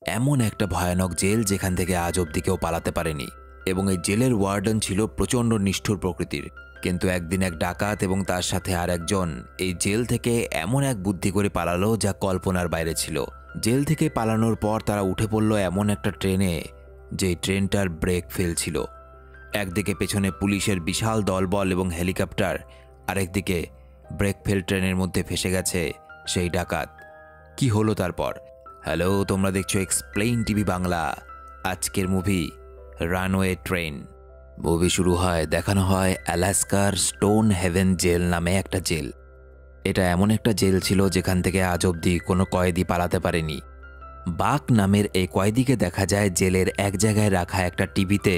এমন একটা ভয়ানক জেল যেখান থেকে আজ অবধি কেউ পালাতে পারেনি এবং এই জেলের ওয়ার্ডেন ছিল প্রচণ্ড নিষ্ঠুর প্রকৃতির। কিন্তু একদিন এক ডাকাত এবং তার সাথে আর একজন এই জেল থেকে এমন এক বুদ্ধি করে পালালো যা কল্পনার বাইরে ছিল। জেল থেকে পালানোর পর তারা উঠে পড়ল এমন একটা ট্রেনে যে ট্রেনটার ব্রেক ফেল ছিল। একদিকে পেছনে পুলিশের বিশাল দলবল এবং হেলিকপ্টার, আরেকদিকে ব্রেক ফেল ট্রেনের মধ্যে ফেসে গেছে সেই ডাকাত। কি হলো তারপর? হ্যালো, তোমরা দেখছো এক্সপ্লেইন টিভি বাংলা। আজকের মুভি রানওয়ে ট্রেন। মুভি শুরু হয়, দেখানো হয় অ্যালাস্কার স্টোন হেভেন জেল নামে একটা জেল। এটা এমন একটা জেল ছিল যেখান থেকে আজ অবধি কোনো কয়েদি পালাতে পারেনি। বাক নামের এই কয়েদিকে দেখা যায় জেলের এক জায়গায় রাখা একটা টিভিতে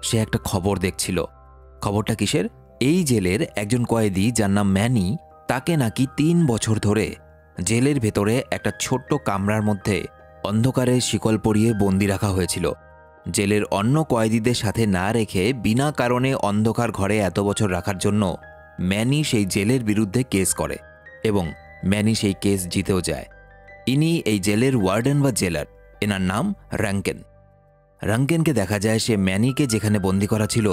সে একটা খবর দেখছিল। খবরটা কিসের? এই জেলের একজন কয়েদি যার নাম ম্যানি, তাকে নাকি 3 বছর ধরে জেলের ভেতরে একটা ছোট্ট কামরার মধ্যে অন্ধকারে শিকল পরিয়ে বন্দি রাখা হয়েছিল। জেলের অন্য কয়েদিদের সাথে না রেখে বিনা কারণে অন্ধকার ঘরে এত বছর রাখার জন্য ম্যানি সেই জেলের বিরুদ্ধে কেস করে এবং ম্যানি সেই কেস জিতেও যায়। ইনি এই জেলের ওয়ার্ডেন বা জেলার, এনার নাম র্যাঙ্কেন। র্যাঙ্কেনকে দেখা যায় সে ম্যানিকে যেখানে বন্দি করা ছিল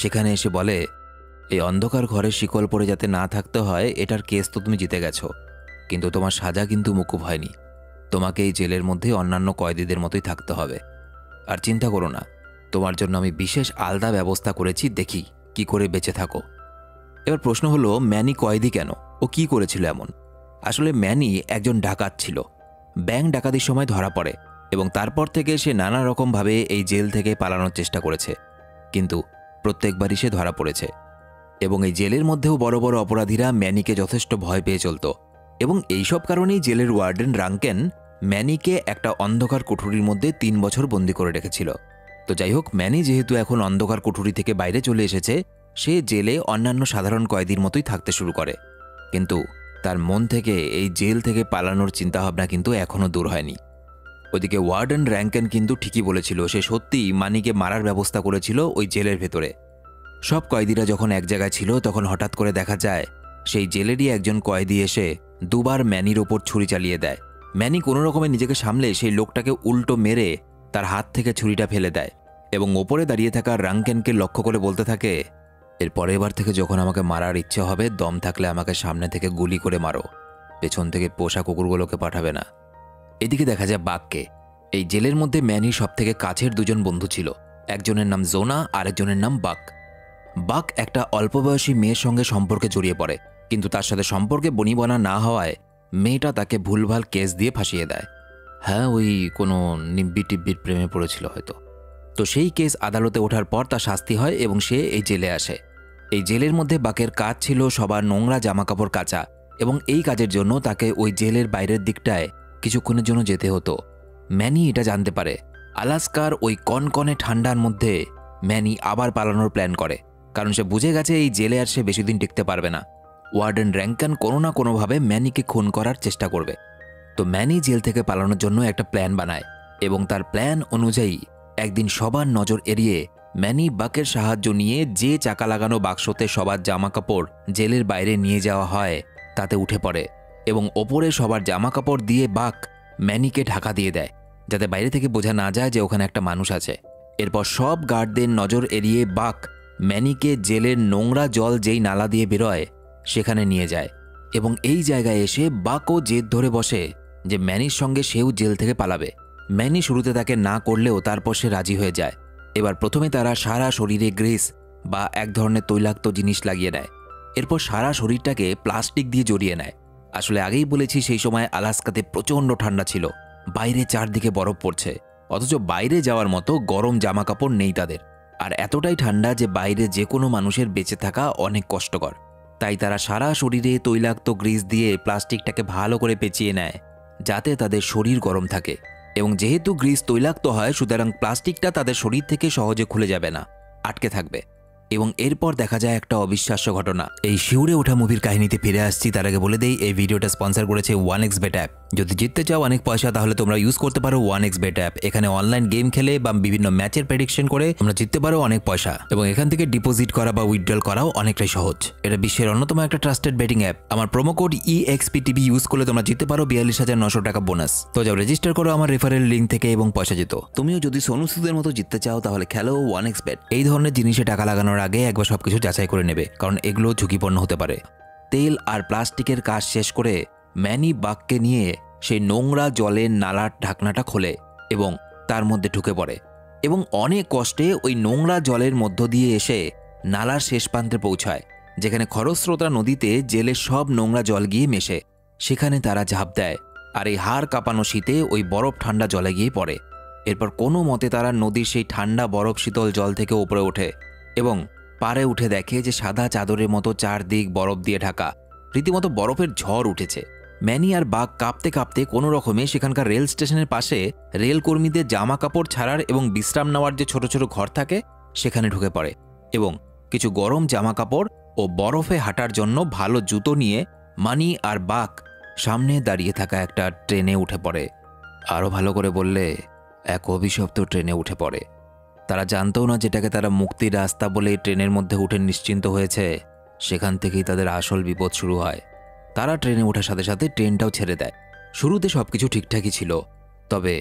সেখানে এসে বলে, এই অন্ধকার ঘরে শিকল পরে যাতে না থাকতে হয় এটার কেস তো তুমি জিতে গেছো, কিন্তু তোমার সাজা কিন্তু মুকুব হয়নি। তোমাকে এই জেলের মধ্যে অন্যান্য কয়েদিদের মতোই থাকতে হবে। আর চিন্তা করো না, তোমার জন্য আমি বিশেষ আলাদা ব্যবস্থা করেছি, দেখি কি করে বেঁচে থাকো। এবার প্রশ্ন হলো, ম্যানি কয়েদি কেন? ও কি করেছিল এমন? আসলে ম্যানি একজন ডাকাত ছিল। ব্যাংক ডাকাতির সময় ধরা পড়ে এবং তারপর থেকে সে নানা রকমভাবে এই জেল থেকে পালানোর চেষ্টা করেছে, কিন্তু প্রত্যেকবারই সে ধরা পড়েছে। এবং এই জেলের মধ্যেও বড় বড় অপরাধীরা ম্যানিকে যথেষ্ট ভয় পেয়ে চলত এবং এইসব কারণেই জেলের ওয়ার্ডেন র্যাঙ্কেন ম্যানিকে একটা অন্ধকার কুঠুরির মধ্যে 3 বছর বন্দি করে রেখেছিল। তো যাই হোক, ম্যানি যেহেতু এখন অন্ধকার কুঠুরি থেকে বাইরে চলে এসেছে, সে জেলে অন্যান্য সাধারণ কয়েদির মতোই থাকতে শুরু করে। কিন্তু তার মন থেকে এই জেল থেকে পালানোর চিন্তাভাবনা কিন্তু এখনও দূর হয়নি। ওদিকে ওয়ার্ডেন র্যাঙ্কেন কিন্তু ঠিকই বলেছিল, সে সত্যিই মানিকে মারার ব্যবস্থা করেছিল ওই জেলের ভেতরে। সব কয়েদিরা যখন এক জায়গায় ছিল তখন হঠাৎ করে দেখা যায় সেই জেলেরই একজন কয়েদি এসে 2 বার ম্যানির ওপর ছুরি চালিয়ে দেয়। ম্যানি কোনো রকমে নিজেকে সামলে সেই লোকটাকে উল্টো মেরে তার হাত থেকে ছুরিটা ফেলে দেয় এবং ওপরে দাঁড়িয়ে থাকা র্যাঙ্কেনকে লক্ষ্য করে বলতে থাকে, এর পরের বার থেকে যখন আমাকে মারার ইচ্ছে হবে, দম থাকলে আমাকে সামনে থেকে গুলি করে মারো, পেছন থেকে পোষা কুকুরগুলোকে পাঠাবে না। এদিকে দেখা যায় বাককে। এই জেলের মধ্যে ম্যানির সবথেকে কাছের 2 জন বন্ধু ছিল, একজনের নাম জোনা আর একজনের নাম বাক। বাক একটা অল্পবয়সী মেয়ের সঙ্গে সম্পর্কে জড়িয়ে পড়ে, কিন্তু তার সাথে সম্পর্কে বনিবনা না হওয়ায় মেয়েটা তাকে ভুলভাল কেস দিয়ে ফাঁসিয়ে দেয়। হ্যাঁ, ওই কোনো নিব্বি টিব্বির প্রেমে পড়েছিল হয়তো। তো সেই কেস আদালতে ওঠার পর তার শাস্তি হয় এবং সে এই জেলে আসে। এই জেলের মধ্যে বাকের কাজ ছিল সবার নোংরা জামাকাপড় কাচা এবং এই কাজের জন্য তাকে ওই জেলের বাইরের দিকটায় কিছুক্ষণের জন্য যেতে হতো। ম্যানি এটা জানতে পারে। আলাস্কার ওই কনকনে ঠান্ডার মধ্যে ম্যানি আবার পালানোর প্ল্যান করে, কারণ সে বুঝে গেছে এই জেলে আর সে বেশি দিন টিকতে পারবে না। ওয়ার্ডেন র্যাঙ্কেন কোনো না কোনোভাবে ম্যানিকে খুন করার চেষ্টা করবে। তো ম্যানি জেল থেকে পালানোর জন্য একটা প্ল্যান বানায় এবং তার প্ল্যান অনুযায়ী একদিন সবার নজর এড়িয়ে ম্যানি বাকের সাহায্য নিয়ে যে চাকা লাগানো বাক্সতে সবার জামাকাপড় জেলের বাইরে নিয়ে যাওয়া হয় তাতে উঠে পড়ে এবং ওপরে সবার জামাকাপড় দিয়ে বাক ম্যানিকে ঢাকা দিয়ে দেয়, যাতে বাইরে থেকে বোঝা না যায় যে ওখানে একটা মানুষ আছে। এরপর সব গার্ডদের নজর এড়িয়ে বাক ম্যানিকে জেলের নোংরা জল যেই নালা দিয়ে বেরোয় সেখানে নিয়ে যায় এবং এই জায়গায় এসে বাকও জেদ ধরে বসে যে ম্যানির সঙ্গে সেও জেল থেকে পালাবে। ম্যানি শুরুতে তাকে না করলেও তারপর সে রাজি হয়ে যায়। এবার প্রথমে তারা সারা শরীরে গ্রিস বা এক ধরনের তৈলাক্ত জিনিস লাগিয়ে নেয়, এরপর সারা শরীরটাকে প্লাস্টিক দিয়ে জড়িয়ে নেয়। আসলে আগেই বলেছি সেই সময় আলাস্কাতে প্রচণ্ড ঠান্ডা ছিল, বাইরে চারদিকে বরফ পড়ছে, অথচ বাইরে যাওয়ার মতো গরম জামা কাপড় নেই তাদের। আর এতটাই ঠান্ডা যে বাইরে যে কোনো মানুষের বেঁচে থাকা অনেক কষ্টকর। তাই তারা সারা শরীরে তৈলাক্ত গ্রিস দিয়ে প্লাস্টিকটাকে ভালো করে পেঁচিয়ে নেয় যাতে তাদের শরীর গরম থাকে এবং যেহেতু গ্রিস তৈলাক্ত হয় সুতরাং প্লাস্টিকটা তাদের শরীর থেকে সহজে খুলে যাবে না, আটকে থাকবে। এবং এরপর দেখা যায় একটা অবিশ্বাস্য ঘটনা। এই শিউরে ওঠা মুভির কাহিনীতে ফিরে আসছি, তার আগে বলে দেই এই ভিডিওটা স্পন্সর করেছে 1xBet অ্যাপ। যদি জিততে চাও অনেক পয়সা তাহলে তোমরা ইউজ করতে পারো 1xBet অ্যাপ। এখানে অনলাইন গেম খেলে বা বিভিন্ন ম্যাচের প্রেডিকশন করে তোমরা জিততে পারো অনেক পয়সা, এবং এখান থেকে ডিপোজিট করা বা উইথড্রল করাও অনেকটাই সহজ। এটা বিশ্বের অন্যতম একটা ট্রাস্টেড বেটিং অ্যাপ। আমার প্রোমো কোড EXPTV ইউজ করলে তোমরা জিততে পারো 42,900 টাকা বোনাস। তো যাও রেজিস্টার করো আমার রেফারেল লিঙ্ক থেকে এবং পয়সা জিতো। তুমিও যদি সোনু সুদের মতো জিততে চাও তাহলে খেলো 1xBet। এই ধরনের জিনিসে টাকা লাগানোর আগে একবার সবকিছু যাচাই করে নেবে, কারণ এগুলো ঝুঁকিপূর্ণ হতে পারে। তেল আর প্লাস্টিকের কাজ শেষ করে ম্যানি বাঘকে নিয়ে সেই নোংরা জলের নালার ঢাকনাটা খোলে এবং তার মধ্যে ঢুকে পড়ে, এবং অনেক কষ্টে ওই নোংরা জলের মধ্য দিয়ে এসে নালার শেষ প্রান্তে পৌঁছায়, যেখানে খরস্রোতা নদীতে জেলের সব নোংরা জল গিয়ে মেশে। সেখানে তারা ঝাঁপ দেয় আর এই হাড় কাঁপানো শীতে ওই বরফ ঠান্ডা জলে গিয়ে পড়ে। এরপর কোনো মতে তারা নদীর সেই ঠান্ডা বরফ শীতল জল থেকে উপরে ওঠে এবং পাড়ে উঠে দেখে যে সাদা চাদরের মতো চারদিক বরফ দিয়ে ঢাকা, রীতিমতো বরফের ঝড় উঠেছে। ম্যানি আর বাঘ কাঁপতে কাঁপতে কোনো রকমে সেখানকার রেল স্টেশনের পাশে রেল কর্মীদের জামা কাপড় ছাড়ার এবং বিশ্রাম নেওয়ার যে ছোট ছোট ঘর থাকে সেখানে ঢুকে পড়ে, এবং কিছু গরম জামা কাপড় ও বরফে হাঁটার জন্য ভালো জুতো নিয়ে মানি আর বাঘ সামনে দাঁড়িয়ে থাকা একটা ট্রেনে উঠে পড়ে। আরও ভালো করে বললে এক অভিশপ্ত ট্রেনে উঠে পড়ে। তারা জানতও না যেটাকে তারা মুক্তির রাস্তা বলে ট্রেনের মধ্যে উঠে নিশ্চিন্ত হয়েছে, সেখান থেকেই তাদের আসল বিপদ শুরু হয়। তারা ট্রেনে ওঠার সাথে সাথে ট্রেনটাও ছেড়ে দেয়। শুরুতে সবকিছু ঠিকঠাকই ছিল, তবে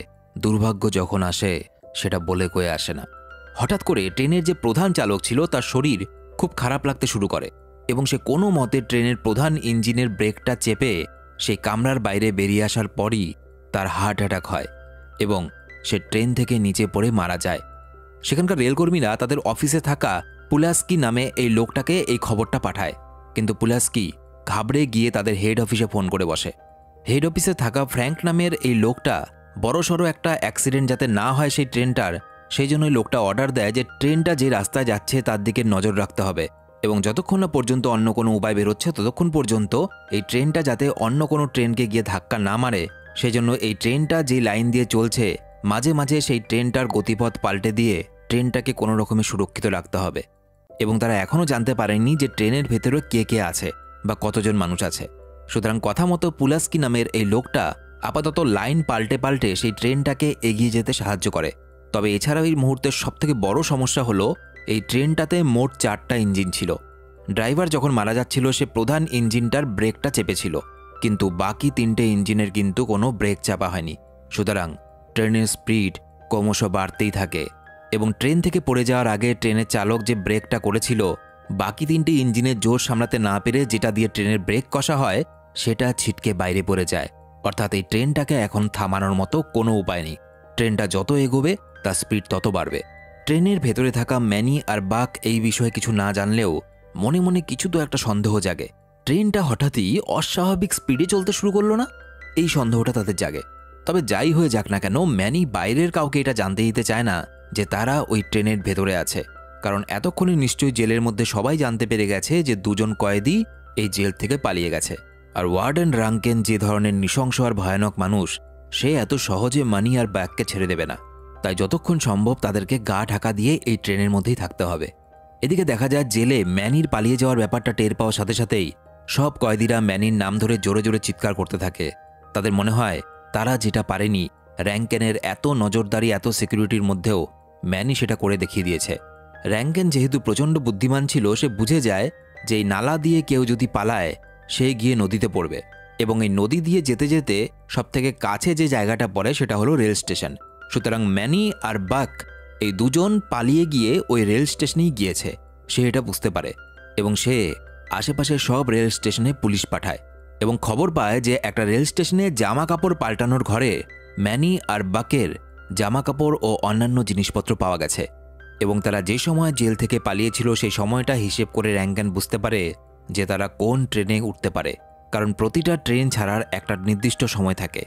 দুর্ভাগ্য যখন আসে সেটা বলে কয়ে আসে না। হঠাৎ করে ট্রেনের যে প্রধান চালক ছিল তার শরীর খুব খারাপ লাগতে শুরু করে, এবং সে কোনো মতে ট্রেনের প্রধান ইঞ্জিনের ব্রেকটা চেপে সেই কামরার বাইরে বেরিয়ে আসার পরই তার হার্ট অ্যাটাক হয় এবং সে ট্রেন থেকে নিচে পড়ে মারা যায়। সেখানকার রেলকর্মীরা তাদের অফিসে থাকা পুলাস্কি নামে এই লোকটাকে এই খবরটা পাঠায়, কিন্তু পুলাস্কি ঘাবড়ে গিয়ে তাদের হেড অফিসে ফোন করে বসে। হেড অফিসে থাকা ফ্র্যাঙ্ক নামের এই লোকটা বড়সড় একটা অ্যাক্সিডেন্ট যাতে না হয় সেই ট্রেনটার, সেই জন্যই লোকটা অর্ডার দেয় যে ট্রেনটা যে রাস্তায় যাচ্ছে তার দিকে নজর রাখতে হবে, এবং যতক্ষণ না পর্যন্ত অন্য কোনো উপায় বেরোচ্ছে ততক্ষণ পর্যন্ত এই ট্রেনটা যাতে অন্য কোনো ট্রেনকে গিয়ে ধাক্কা না মারে, সেজন্য এই ট্রেনটা যে লাইন দিয়ে চলছে মাঝে মাঝে সেই ট্রেনটার গতিপথ পাল্টে দিয়ে ট্রেনটাকে কোনো রকমে সুরক্ষিত রাখতে হবে। এবং তারা এখনও জানতে পারেনি যে ট্রেনের ভেতরে কে কে আছে বা কতজন মানুষ আছে। সুতরাং কথা মতো পুলাস্কি নামের এই লোকটা আপাতত লাইন পাল্টে পাল্টে সেই ট্রেনটাকে এগিয়ে যেতে সাহায্য করে। তবে এছাড়াও এই মুহূর্তের সবথেকে বড় সমস্যা হলো এই ট্রেনটাতে মোট 4টা ইঞ্জিন ছিল। ড্রাইভার যখন মারা যাচ্ছিল সে প্রধান ইঞ্জিনটার ব্রেকটা চেপেছিল, কিন্তু বাকি 3টে ইঞ্জিনের কিন্তু কোনো ব্রেক চাপা হয়নি। সুতরাং ট্রেনের স্পিড ক্রমশ বাড়তেই থাকে, এবং ট্রেন থেকে পড়ে যাওয়ার আগে ট্রেনের চালক যে ব্রেকটা করেছিল বাকি 3টে ইঞ্জিনের জোর সামলাতে না পেরে যেটা দিয়ে ট্রেনের ব্রেক কষা হয় সেটা ছিটকে বাইরে পড়ে যায়। অর্থাৎ এই ট্রেনটাকে এখন থামানোর মতো কোনো উপায় নেই। ট্রেনটা যত এগোবে তার স্পিড তত বাড়বে। ট্রেনের ভেতরে থাকা ম্যানি আর বাক এই বিষয়ে কিছু না জানলেও মনে মনে কিছু তো একটা সন্দেহ জাগে। ট্রেনটা হঠাৎই অস্বাভাবিক স্পিডে চলতে শুরু করলো না, এই সন্দেহটা তাদের জাগে। তবে যাই হয়ে যাক না কেন, ম্যানি বাইরের কাউকে এটা জানতে দিতে চায় না যে তারা ওই ট্রেনের ভেতরে আছে, কারণ এতক্ষণে নিশ্চয়ই জেলের মধ্যে সবাই জানতে পেরে গেছে যে 2জন কয়েদি এই জেল থেকে পালিয়ে গেছে। আর ওয়ার্ডেন রাঙ্কেন যে ধরনের নৃশংস আর ভয়ানক মানুষ, সে এত সহজে মানি আর ব্যাগকে ছেড়ে দেবে না। তাই যতক্ষণ সম্ভব তাদেরকে গা ঢাকা দিয়ে এই ট্রেনের মধ্যেই থাকতে হবে। এদিকে দেখা যায় জেলে ম্যানির পালিয়ে যাওয়ার ব্যাপারটা টের পাওয়ার সাথে সাথেই সব কয়েদিরা ম্যানির নাম ধরে জোরে জোরে চিৎকার করতে থাকে। তাদের মনে হয় তারা যেটা পারেনি, র্যাঙ্কেনের এত নজরদারি এত সিকিউরিটির মধ্যেও ম্যানি সেটা করে দেখিয়ে দিয়েছে। র্যাঙ্কেন যেহেতু প্রচণ্ড বুদ্ধিমান ছিল, সে বুঝে যায় যে এই নালা দিয়ে কেউ যদি পালায় সে গিয়ে নদীতে পড়বে, এবং এই নদী দিয়ে যেতে যেতে সবথেকে কাছে যে জায়গাটা পড়ে সেটা হলো রেল স্টেশন। সুতরাং ম্যানি আর বাক এই 2জন পালিয়ে গিয়ে ওই রেল স্টেশনেই গিয়েছে, সে এটা বুঝতে পারে, এবং সে আশেপাশের সব রেল স্টেশনে পুলিশ পাঠায় এবং খবর পায় যে একটা রেল স্টেশনে জামা কাপড় পাল্টানোর ঘরে ম্যানি আর বাকের জামা কাপড় ও অন্যান্য জিনিসপত্র পাওয়া গেছে। এবং তারা যে সময় জেল থেকে পালিয়েছিল সেই সময়টা হিসেব করে র্যাঙ্কেন বুঝতে পারে যে তারা কোন ট্রেনে উঠতে পারে, কারণ প্রতিটা ট্রেন ছাড়ার একটা নির্দিষ্ট সময় থাকে।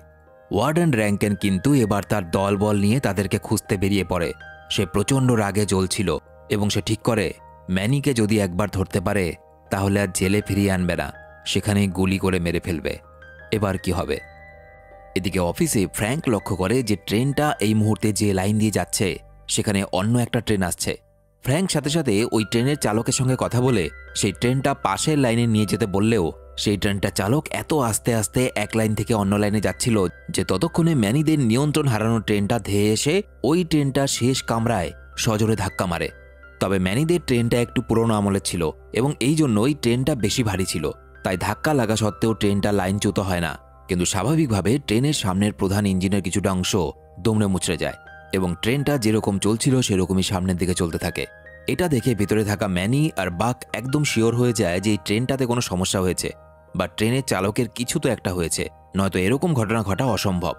ওয়ার্ডেন র্যাঙ্কেন কিন্তু এবার তার দলবল নিয়ে তাদেরকে খুঁজতে বেরিয়ে পড়ে। সে প্রচণ্ড রাগে জ্বলছিল এবং সে ঠিক করে ম্যানিকে যদি একবার ধরতে পারে তাহলে আর জেলে ফিরিয়ে আনবে না, সেখানেই গুলি করে মেরে ফেলবে। এবার কি হবে? এদিকে অফিসে ফ্র্যাঙ্ক লক্ষ্য করে যে ট্রেনটা এই মুহূর্তে যে লাইন দিয়ে যাচ্ছে সেখানে অন্য একটা ট্রেন আসছে। ফ্র্যাঙ্ক সাথে সাথে ওই ট্রেনের চালকের সঙ্গে কথা বলে সেই ট্রেনটা পাশের লাইনে নিয়ে যেতে বললেও সেই ট্রেনটা চালক এত আস্তে আস্তে এক লাইন থেকে অন্য লাইনে যাচ্ছিল যে ততক্ষণে ম্যানিদের নিয়ন্ত্রণ হারানো ট্রেনটা ধেয়ে এসে ওই ট্রেনটা শেষ কামরায় সজোরে ধাক্কা মারে। তবে ম্যানিদের ট্রেনটা একটু পুরনো আমলের ছিল এবং এই জন্য ওই ট্রেনটা বেশি ভারী ছিল, তাই ধাক্কা লাগা সত্ত্বেও ট্রেনটা লাইনচ্যুত হয় না। কিন্তু স্বাভাবিকভাবে ট্রেনের সামনের প্রধান ইঞ্জিনের কিছুটা অংশ দুমড়ে মুচড়ে যায় এবং ট্রেনটা যেরকম চলছিল সেরকমই সামনের দিকে চলতে থাকে। এটা দেখে ভেতরে থাকা ম্যানি আর বাক একদম শিওর হয়ে যায় যে এই ট্রেনটাতে কোনো সমস্যা হয়েছে বা ট্রেনের চালকের কিছু তো একটা হয়েছে, নয়তো এরকম ঘটনা ঘটা অসম্ভব।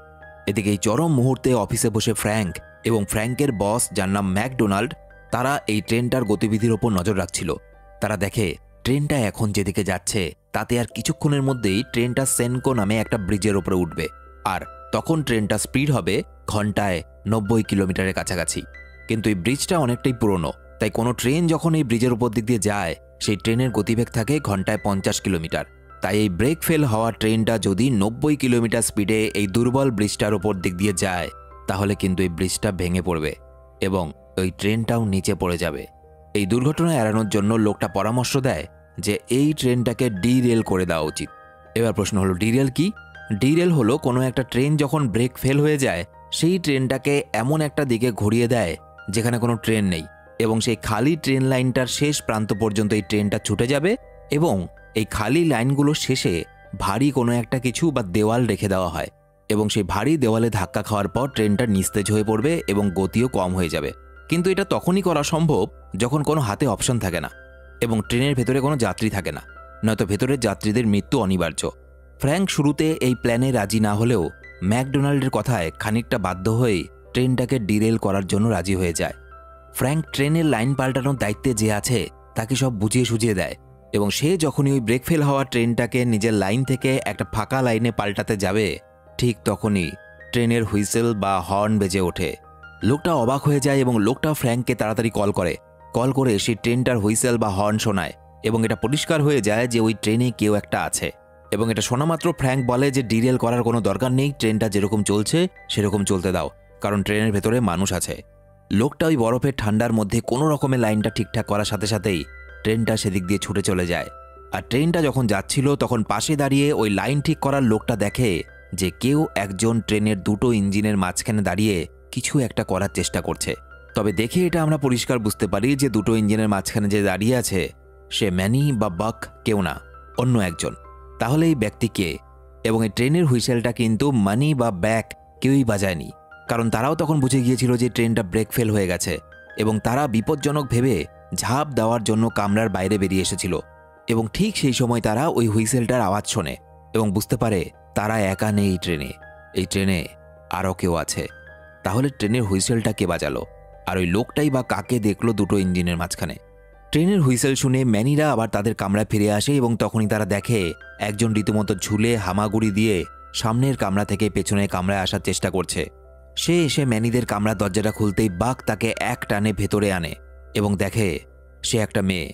এদিকে এই চরম মুহূর্তে অফিসে বসে ফ্র্যাঙ্ক এবং ফ্র্যাঙ্কের বস যার নাম ম্যাকডোনাল্ড, তারা এই ট্রেনটার গতিবিধির ওপর নজর রাখছিল। তারা দেখে ট্রেনটা এখন যেদিকে যাচ্ছে তাতে আর কিছুক্ষণের মধ্যেই ট্রেনটা সেনকো নামে একটা ব্রিজের ওপরে উঠবে, আর তখন ট্রেনটা স্পিড হবে ঘন্টায় 90 কিলোমিটারের কাছাকাছি। কিন্তু এই ব্রিজটা অনেকটাই পুরনো, তাই কোনো ট্রেন যখন এই ব্রিজের উপর দিক দিয়ে যায় সেই ট্রেনের গতিবেগ থাকে ঘন্টায় 50 কিলোমিটার। তাই এই ব্রেক ফেল হওয়া ট্রেনটা যদি 90 কিলোমিটার স্পিডে এই দুর্বল ব্রিজটার ওপর দিক দিয়ে যায় তাহলে কিন্তু এই ব্রিজটা ভেঙে পড়বে এবং ওই ট্রেনটাও নিচে পড়ে যাবে। এই দুর্ঘটনা এড়ানোর জন্য লোকটা পরামর্শ দেয় যে এই ট্রেনটাকে ডিরেল করে দেওয়া উচিত। এবার প্রশ্ন হলো, ডিরেল কি? ডিরেল হলো কোনো একটা ট্রেন যখন ব্রেক ফেল হয়ে যায় সেই ট্রেনটাকে এমন একটা দিকে ঘুরিয়ে দেয় যেখানে কোনো ট্রেন নেই এবং সেই খালি ট্রেন লাইনটার শেষ প্রান্ত পর্যন্ত এই ট্রেনটা ছুটে যাবে এবং এই খালি লাইনগুলোর শেষে ভারী কোনো একটা কিছু বা দেওয়াল রেখে দেওয়া হয় এবং সেই ভারী দেওয়ালে ধাক্কা খাওয়ার পর ট্রেনটা নিস্তেজ হয়ে পড়বে এবং গতিও কম হয়ে যাবে। কিন্তু এটা তখনই করা সম্ভব যখন কোনো হাতে অপশন থাকে না এবং ট্রেনের ভেতরে কোনো যাত্রী থাকে না, নয়তো ভেতরের যাত্রীদের মৃত্যু অনিবার্য। ফ্র্যাঙ্ক শুরুতে এই প্ল্যানে রাজি না হলেও ম্যাকডোনাল্ডের কথায় খানিকটা বাধ্য হয়ে ট্রেনটাকে ডিরেল করার জন্য রাজি হয়ে যায়। ফ্র্যাঙ্ক ট্রেনের লাইন পাল্টানোর দায়িত্বে যে আছে তাকে সব বুঝিয়ে সুঝিয়ে দেয় এবং সে যখনই ওই ব্রেক ফেল হওয়া ট্রেনটাকে নিজের লাইন থেকে একটা ফাঁকা লাইনে পাল্টাতে যাবে ঠিক তখনই ট্রেনের হুইসেল বা হর্ন বেজে ওঠে। লোকটা অবাক হয়ে যায় এবং লোকটা ফ্র্যাঙ্ককে তাড়াতাড়ি কল করে সেই ট্রেনটার হুইসেল বা হর্ন শোনায় এবং এটা পরিষ্কার হয়ে যায় যে ওই ট্রেনে কেউ একটা আছে এবং এটা শোনা মাত্র ফ্র্যাঙ্ক বলে যে ডিরেল করার কোনো দরকার নেই, ট্রেনটা যেরকম চলছে সেরকম চলতে দাও, কারণ ট্রেনের ভেতরে মানুষ আছে। লোকটা ওই বরফের ঠান্ডার মধ্যে কোনো রকমের লাইনটা ঠিকঠাক করার সাথে সাথেই ট্রেনটা সেদিক দিয়ে ছুটে চলে যায়। আর ট্রেনটা যখন যাচ্ছিল তখন পাশে দাঁড়িয়ে ওই লাইন ঠিক করার লোকটা দেখে যে কেউ একজন ট্রেনের দুটো ইঞ্জিনের মাঝখানে দাঁড়িয়ে কিছু একটা করার চেষ্টা করছে। তবে দেখে এটা আমরা পরিষ্কার বুঝতে পারি যে দুটো ইঞ্জিনের মাঝখানে যে দাঁড়িয়ে আছে সে ম্যানি বা বাক কেউ না, অন্য একজন। তাহলে এই ব্যক্তি কে? এবং এই ট্রেনের হুইসেলটা কিন্তু মানি বা ব্যাক কেউই বাজায়নি, কারণ তারাও তখন বুঝে গিয়েছিল যে ট্রেনটা ব্রেক ফেল হয়ে গেছে এবং তারা বিপজ্জনক ভেবে ঝাঁপ দেওয়ার জন্য কামরার বাইরে বেরিয়ে এসেছিল। এবং ঠিক সেই সময় তারা ওই হুইসেলটার আওয়াজ শোনে এবং বুঝতে পারে তারা একা নেই এই ট্রেনে আরও কেউ আছে। তাহলে ট্রেনের হুইসেলটা কে বাজালো আর ওই লোকটাই বা কাকে দেখলো দুটো ইঞ্জিনের মাঝখানে? ট্রেনের হুইসেল শুনে ম্যানিরা আবার তাদের কামরায় ফিরে আসে এবং তখনই তারা দেখে একজন রীতিমতো ঝুলে হামাগুড়ি দিয়ে সামনের কামরা থেকে পেছনের কামরায় আসার চেষ্টা করছে। সে এসে ম্যানিদের কামরার দরজাটা খুলতেই বাক তাকে এক টানে ভেতরে আনে এবং দেখে সে একটা মেয়ে।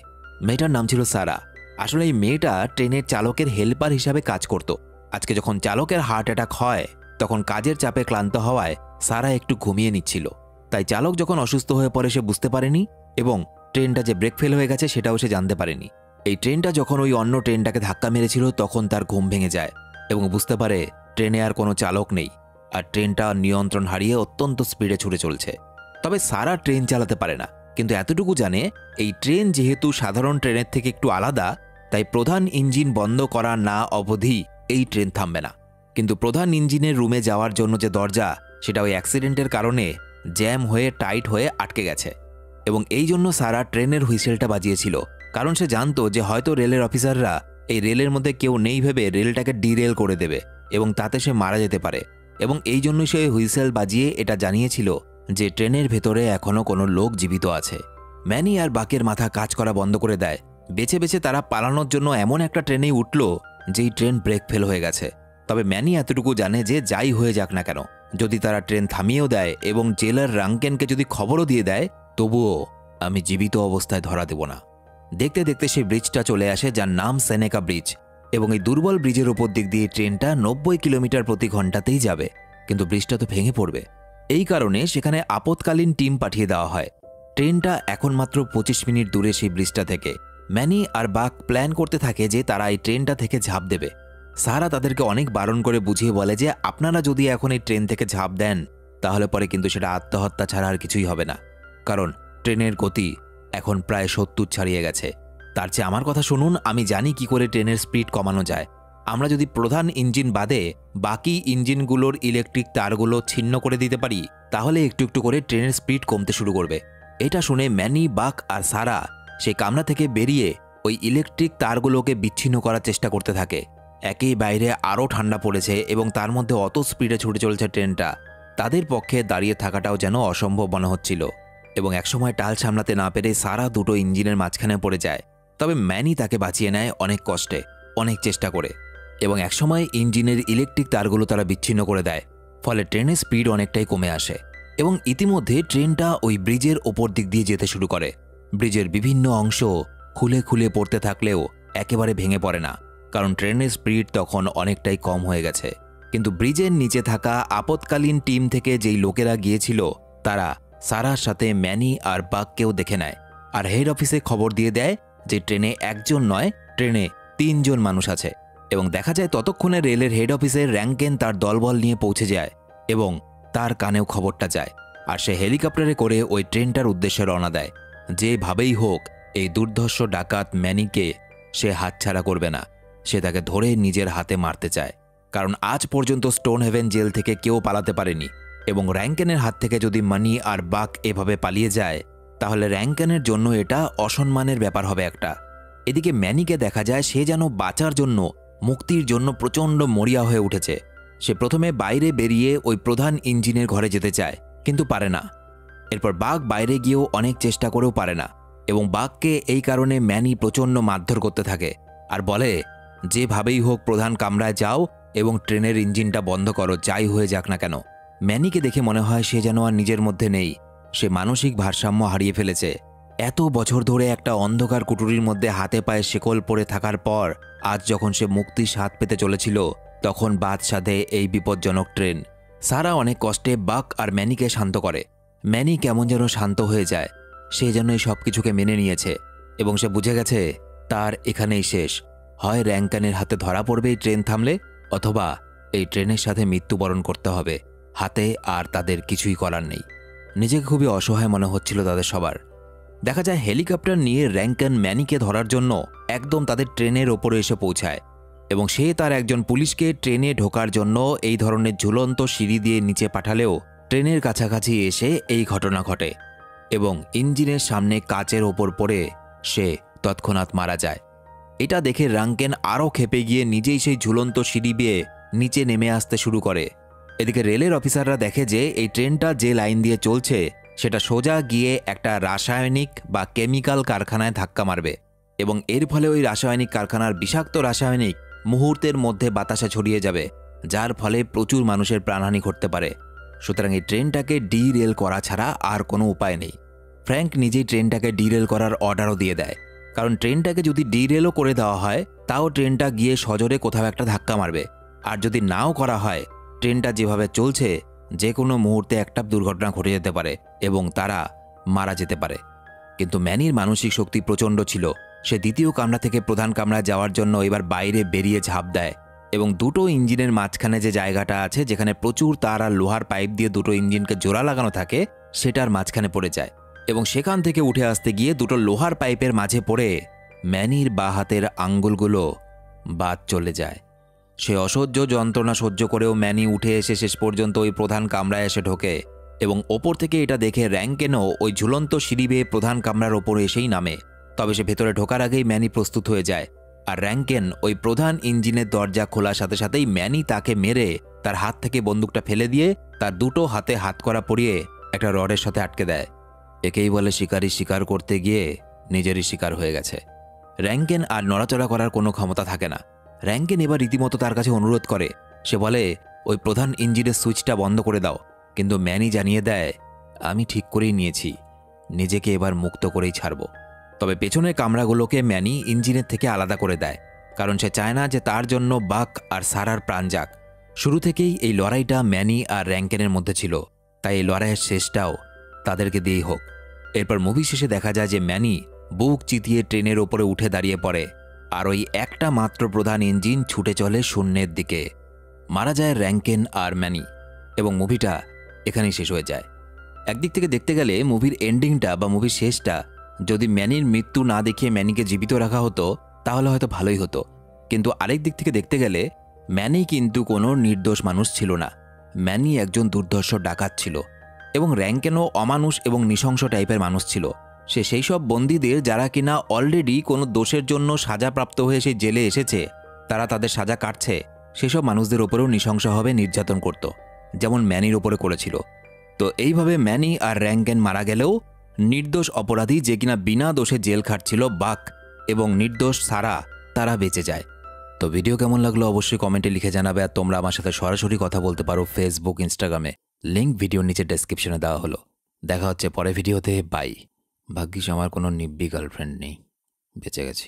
মেয়েটার নাম ছিল সারা। আসলে এই মেয়েটা ট্রেনের চালকের হেল্পার হিসাবে কাজ করত। আজকে যখন চালকের হার্ট অ্যাটাক হয় তখন কাজের চাপে ক্লান্ত হওয়ায় সারা একটু ঘুমিয়ে নিচ্ছিল, তাই চালক যখন অসুস্থ হয়ে পড়ে সে বুঝতে পারেনি এবং ট্রেনটা যে ব্রেক ফেল হয়ে গেছে সেটাও সে জানতে পারেনি। এই ট্রেনটা যখন ওই অন্য ট্রেনটাকে ধাক্কা মেরেছিল তখন তার ঘুম ভেঙে যায় এবং বুঝতে পারে ট্রেনে আর কোনো চালক নেই আর ট্রেনটা নিয়ন্ত্রণ হারিয়ে অত্যন্ত স্পিডে ছুটে চলছে। তবে সারা ট্রেন চালাতে পারে না, কিন্তু এতটুকু জানে এই ট্রেন যেহেতু সাধারণ ট্রেনের থেকে একটু আলাদা তাই প্রধান ইঞ্জিন বন্ধ করা না অবধি এই ট্রেন থামবে না। কিন্তু প্রধান ইঞ্জিনের রুমে যাওয়ার জন্য যে দরজা সেটা ওই অ্যাক্সিডেন্টের কারণে জ্যাম হয়ে টাইট হয়ে আটকে গেছে এবং এই জন্য সারা ট্রেনের হুইসেলটা বাজিয়েছিল, কারণ সে জানতো যে হয়তো রেলের অফিসাররা এই রেলের মধ্যে কেউ নেই ভেবে রেলটাকে ডিরেল করে দেবে এবং তাতে সে মারা যেতে পারে এবং এই জন্যই সে হুইসেল বাজিয়ে এটা জানিয়েছিল যে ট্রেনের ভেতরে এখনও কোনো লোক জীবিত আছে। ম্যানি আর বাকের মাথা কাজ করা বন্ধ করে দেয়। বেছে বেছে তারা পালানোর জন্য এমন একটা ট্রেনেই উঠল যেই ট্রেন ব্রেক ফেল হয়ে গেছে। তবে ম্যানি এতটুকু জানে যে যাই হয়ে যাক না কেন, যদি তারা ট্রেন থামিয়েও দেয় এবং জেলার রাঙ্কেনকে যদি খবরও দিয়ে দেয় তবুও আমি জীবিত অবস্থায় ধরা দেব না। দেখতে দেখতে সেই ব্রিজটা চলে আসে যার নাম সেনেকা ব্রিজ এবং এই দুর্বল ব্রিজের উপর দিক দিয়ে ট্রেনটা 90 কিলোমিটার প্রতি ঘন্টাতেই যাবে, কিন্তু ব্রিজটা তো ভেঙে পড়বে। এই কারণে সেখানে আপৎকালীন টিম পাঠিয়ে দেওয়া হয়। ট্রেনটা এখন মাত্র 25 মিনিট দূরে সেই ব্রিজটা থেকে। ম্যানি আর বাক প্ল্যান করতে থাকে যে তারা এই ট্রেনটা থেকে ঝাঁপ দেবে। সারা তাদেরকে অনেক বারণ করে বুঝিয়ে বলে যে আপনারা যদি এখন এই ট্রেন থেকে ঝাঁপ দেন তাহলে পরে কিন্তু সেটা আত্মহত্যা ছাড়া আর কিছুই হবে না, কারণ ট্রেনের গতি এখন প্রায় 70 ছাড়িয়ে গেছে। তার চেয়ে আমার কথা শুনুন, আমি জানি কি করে ট্রেনের স্পিড কমানো যায়। আমরা যদি প্রধান ইঞ্জিন বাদে বাকি ইঞ্জিনগুলোর ইলেকট্রিক তারগুলো ছিন্ন করে দিতে পারি তাহলে একটু একটু করে ট্রেনের স্পিড কমতে শুরু করবে। এটা শুনে ম্যানি, বাক আর সারা সেই কামরা থেকে বেরিয়ে ওই ইলেকট্রিক তারগুলোকে বিচ্ছিন্ন করার চেষ্টা করতে থাকে। একই বাইরে আরও ঠান্ডা পড়েছে এবং তার মধ্যে অত স্পিডে ছুটে চলছে ট্রেনটা, তাদের পক্ষে দাঁড়িয়ে থাকাটাও যেন অসম্ভব মনে হচ্ছিল। এবং একসময় টাল সামলাতে না পেরে সারা দুটো ইঞ্জিনের মাঝখানে পড়ে যায়। তবে ম্যানি তাকে বাঁচিয়ে নেয় অনেক কষ্টে, অনেক চেষ্টা করে, এবং একসময় ইঞ্জিনের ইলেকট্রিক তারগুলো তারা বিচ্ছিন্ন করে দেয়। ফলে ট্রেনের স্পিড অনেকটাই কমে আসে এবং ইতিমধ্যে ট্রেনটা ওই ব্রিজের ওপর দিক দিয়ে যেতে শুরু করে। ব্রিজের বিভিন্ন অংশ খুলে খুলে পড়তে থাকলেও একেবারে ভেঙে পড়ে না, কারণ ট্রেনের স্পিড তখন অনেকটাই কম হয়ে গেছে। কিন্তু ব্রিজের নিচে থাকা আপৎকালীন টিম থেকে যেই লোকেরা গিয়েছিল তারা সারার সাথে ম্যানি আর বাককেও দেখে নেয় আর হেড অফিসে খবর দিয়ে দেয় যে ট্রেনে একজন নয়, ট্রেনে 3 জন মানুষ আছে। এবং দেখা যায় ততক্ষণে রেলের হেড অফিসে র্যাঙ্কেন তার দলবল নিয়ে পৌঁছে যায় এবং তার কানেও খবরটা যায়। আর সে হেলিকপ্টারে করে ওই ট্রেনটার উদ্দেশ্যে রওনা দেয়। যেভাবেই হোক এই দুর্ধর্ষ ডাকাত ম্যানিকে সে হাতছাড়া করবে না, সে তাকে ধরে নিজের হাতে মারতে চায়। কারণ আজ পর্যন্ত স্টোন হেভেন জেল থেকে কেউ পালাতে পারেনি এবং র্যাঙ্কেনের হাত থেকে যদি মানি আর বাক এভাবে পালিয়ে যায় তাহলে র্যাঙ্কেনের জন্য এটা অসম্মানের ব্যাপার হবে একটা। এদিকে ম্যানিকে দেখা যায় সে যেন বাঁচার জন্য, মুক্তির জন্য প্রচণ্ড মরিয়া হয়ে উঠেছে। সে প্রথমে বাইরে বেরিয়ে ওই প্রধান ইঞ্জিনের ঘরে যেতে চায় কিন্তু পারে না। এরপর বাঘ বাইরে গিয়েও অনেক চেষ্টা করেও পারে না এবং বাঘকে এই কারণে ম্যানি প্রচণ্ড মারধর করতে থাকে আর বলে যেভাবেই হোক প্রধান কামরায় যাও এবং ট্রেনের ইঞ্জিনটা বন্ধ করো, যাই হয়ে যাক না কেন। ম্যানিকে দেখে মনে হয় সে যেন আর নিজের মধ্যে নেই, সে মানসিক ভারসাম্য হারিয়ে ফেলেছে। এত বছর ধরে একটা অন্ধকার কুঠুরির মধ্যে হাতে পায়ে শেকল পরে থাকার পর আজ যখন সে মুক্তির স্বাদ পেতে চলেছিল তখন বাদ সাধে এই বিপজ্জনক ট্রেন। সারা অনেক কষ্টে বাক আর ম্যানিকে শান্ত করে। ম্যানি কেমন যেন শান্ত হয়ে যায়, সে যেন এই সব কিছুকে মেনে নিয়েছে এবং সে বুঝে গেছে তার এখানেই শেষ। হয় র্যাঙ্কানের হাতে ধরা পড়বে এই ট্রেন থামলে, অথবা এই ট্রেনের সাথে মৃত্যুবরণ করতে হবে। হাতে আর তাদের কিছুই করার নেই। নিজেকে খুবই অসহায় মনে হচ্ছিল তাদের সবার। দেখা যায় হেলিকপ্টার নিয়ে র্যাঙ্কান ম্যানিকে ধরার জন্য একদম তাদের ট্রেনের ওপরে এসে পৌঁছায় এবং সে তার একজন পুলিশকে ট্রেনে ঢোকার জন্য এই ধরনের ঝুলন্ত সিঁড়ি দিয়ে নিচে পাঠালেও ট্রেনের কাছাকাছি এসে এই ঘটনা ঘটে এবং ইঞ্জিনের সামনে কাচের ওপর পড়ে সে তৎক্ষণাৎ মারা যায়। এটা দেখে র্যাঙ্কেন আরও ক্ষেপে গিয়ে নিজেই সেই ঝুলন্ত সিঁড়ি বেয়ে নিচে নেমে আসতে শুরু করে। এদিকে রেলের অফিসাররা দেখে যে এই ট্রেনটা যে লাইন দিয়ে চলছে সেটা সোজা গিয়ে একটা রাসায়নিক বা কেমিক্যাল কারখানায় ধাক্কা মারবে এবং এর ফলে ওই রাসায়নিক কারখানার বিষাক্ত রাসায়নিক মুহূর্তের মধ্যে বাতাসে ছড়িয়ে যাবে, যার ফলে প্রচুর মানুষের প্রাণহানি ঘটতে পারে। সুতরাং এই ট্রেনটাকে ডিরেল করা ছাড়া আর কোনো উপায় নেই। ফ্র্যাঙ্ক নিজেই ট্রেনটাকে ডিরেল করার অর্ডারও দিয়ে দেয়, কারণ ট্রেনটাকে যদি ডিরেলও করে দেওয়া হয় তাও ট্রেনটা গিয়ে সজোরে কোথাও একটা ধাক্কা মারবে, আর যদি নাও করা হয় ট্রেনটা যেভাবে চলছে যে কোনো মুহূর্তে একটা দুর্ঘটনা ঘটে যেতে পারে এবং তারা মারা যেতে পারে। কিন্তু ম্যানির মানসিক শক্তি প্রচণ্ড ছিল। সে দ্বিতীয় কামরা থেকে প্রধান কামরায় যাওয়ার জন্য এবার বাইরে বেরিয়ে ঝাঁপ দেয় এবং দুটো ইঞ্জিনের মাঝখানে যে জায়গাটা আছে যেখানে প্রচুর তার আর লোহার পাইপ দিয়ে দুটো ইঞ্জিনকে জোড়া লাগানো থাকে সেটার মাঝখানে পড়ে যায় এবং সেখান থেকে উঠে আসতে গিয়ে দুটো লোহার পাইপের মাঝে পড়ে ম্যানির বাঁ হাতের আঙ্গুলগুলো বাদ চলে যায়। সে অসহ্য যন্ত্রণা সহ্য করেও ম্যানি উঠে এসে শেষ পর্যন্ত ওই প্রধান কামরায় এসে ঢোকে এবং ওপর থেকে এটা দেখে র্যাঙ্কেনও ওই ঝুলন্ত সিঁড়ি বেয়ে প্রধান কামরার ওপরে এসেই নামে। তবে সে ভেতরে ঢোকার আগেই ম্যানি প্রস্তুত হয়ে যায় আর র্যাঙ্কেন ওই প্রধান ইঞ্জিনের দরজা খোলার সাথে সাথেই ম্যানি তাকে মেরে তার হাত থেকে বন্দুকটা ফেলে দিয়ে তার দুটো হাতে হাতকড়া পরিয়ে একটা রডের সাথে আটকে দেয়। একেই বলে শিকারি শিকার করতে গিয়ে নিজেরই শিকার হয়ে গেছে। র্যাঙ্কেন আর নড়াচড়া করার কোনো ক্ষমতা থাকে না। র্যাঙ্কেন এবার রীতিমতো তার কাছে অনুরোধ করে। সে বলে ওই প্রধান ইঞ্জিনের সুইচটা বন্ধ করে দাও, কিন্তু ম্যানি জানিয়ে দেয় আমি ঠিক করেই নিয়েছি, নিজেকে এবার মুক্ত করেই ছাড়ব। তবে পেছনের কামরাগুলোকে ম্যানি ইঞ্জিনের থেকে আলাদা করে দেয়, কারণ সে চায় না যে তার জন্য বাক আর সারার প্রাণ যাক। শুরু থেকেই এই লড়াইটা ম্যানি আর র্যাঙ্কেনের মধ্যে ছিল, তাই এই লড়াইয়ের শেষটাও তাদেরকে দিয়েই হোক। এরপর মুভি শেষে দেখা যায় যে ম্যানি বুক চিতিয়ে ট্রেনের ওপরে উঠে দাঁড়িয়ে পড়ে, আর ওই একটা মাত্র প্রধান ইঞ্জিন ছুটে চলে শূন্যের দিকে। মারা যায় র্যাঙ্কেন আর ম্যানি, এবং মুভিটা এখানেই শেষ হয়ে যায়। একদিক থেকে দেখতে গেলে মুভির এন্ডিংটা বা মুভির শেষটা যদি ম্যানির মৃত্যু না দেখিয়ে ম্যানিকে জীবিত রাখা হতো তাহলে হয়তো ভালোই হতো, কিন্তু আরেক দিক থেকে দেখতে গেলে ম্যানি কিন্তু কোনো নির্দোষ মানুষ ছিল না। ম্যানি একজন দুর্ধর্ষ ডাকাত ছিল, এবং র্যাঙ্কেনও অমানুষ এবং নৃশংস টাইপের মানুষ ছিল। সে সেই সব বন্দীদের যারা কিনা অলরেডি কোনো দোষের জন্য সাজাপ্রাপ্ত হয়ে সেই জেলে এসেছে, তারা তাদের সাজা কাটছে, সেসব মানুষদের ওপরেও নৃশংসভাবে নির্যাতন করত, যেমন ম্যানির ওপরে করেছিল। তো এইভাবে ম্যানি আর র্যাঙ্কেন মারা গেলেও নির্দোষ অপরাধী যে কিনা বিনা দোষে জেল খাটছিল বাক এবং নির্দোষ সারা, তারা বেঁচে যায়। তো ভিডিও কেমন লাগলো অবশ্যই কমেন্টে লিখে জানাবে, আর তোমরা আমার সাথে সরাসরি কথা বলতে পারো ফেসবুক, ইনস্টাগ্রামে। লিঙ্ক ভিডিওর নিচে ডেসক্রিপশনে দেওয়া হলো। দেখা হচ্ছে পরের ভিডিওতে। বাই। ভাগ্যিস আমার কোনো নিব্বি গার্লফ্রেন্ড নেই, বেঁচে গেছি।